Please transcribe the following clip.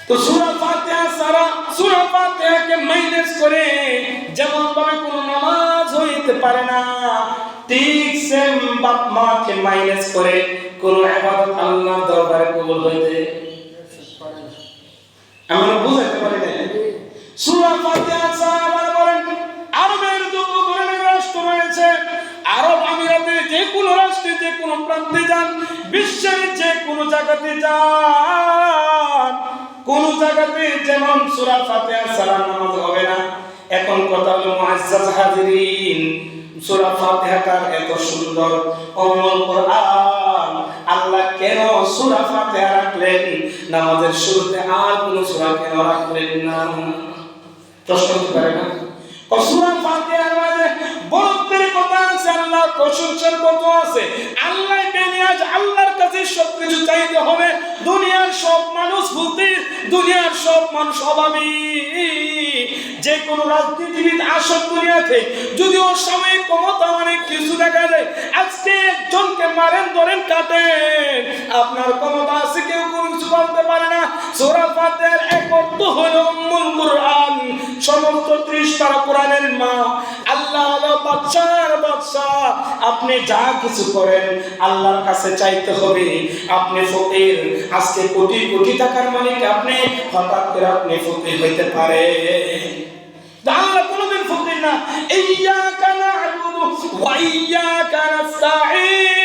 তো সূরা ফাতিহা সারা সূরা ফাতিহাকে মাইনাস করে যেমন ভাবে কোনো নামাজ হইতে পারে না, ঠিক সেম বাপ মাকে মাইনাস করে কোনো ইবাদত আল্লাহর দরবারে কবুল হইতে পারে না। আমরা বুঝাইতে পারি না। সূরা ফাতিহা সারা বলেন আরবের যত ধরনের রাষ্ট্র রয়েছে, আরব আমিরাতে যে কোনো রাষ্ট্রে যে কোনো প্রান্তে যান, বিশ্বের যে কোনো জায়গাতে যান, কোন জায়গাতে যেমন সূরা ফাতিহা ছাড়া নামাজ হবে না। এখন কথা হলো মুআজ্জাজ হাজিরিন, সূরা ফাতিহাটা এত সুন্দর অমল কোরআন, আল্লাহ কেন সূরা ফাতিহা রাখলেন নামাজের শুরুতে, আর কোন সূরা কেন রাখলেন না? প্রশ্ন করতে পারে না? সূরা ফাতিহার মাঝে বরকতের কথা আছে, আল্লাহর প্রশংসার কথা আছে। আল্লাহ বেনিয়াজ, আল্লাহর কাছে সবকিছু চাইতে হবে। দুনিয়ার সব মানুষ বলতে, দুনিয়ার সব মানুষ অভাবী, যে কোনো রাজনীতিবিদ আসল দুনিয়াতে যদিও সাময়িক ক্ষমতা অনেক কিছু দেখা যায়, আজকে একজনকে মারেন ধরেন কাটেন, আপনার ক্ষমতা আছে, কেউ কোনো কিছু বলতে পারে না। সূরা ফাতিহার এক অর্থ হলো উম্মুল কুরআন, সমস্ত 30 পারা কোরআনের মা। আল্লাহ হলো বাদশার বাদশা, আপনি যা কিছু করেন আল্লাহর কাছে চাইতে হবে। আপনি ফকির, আজকে কোটি কোটি টাকার মালিক আপনি, হঠাৎ করে আপনি ফকির হইতে পারে, আল্লাহ কোনদিন ফকির না। ইয়্যাকা না'বুদু ওয়া ইয়্যাকা নাস্তাঈন,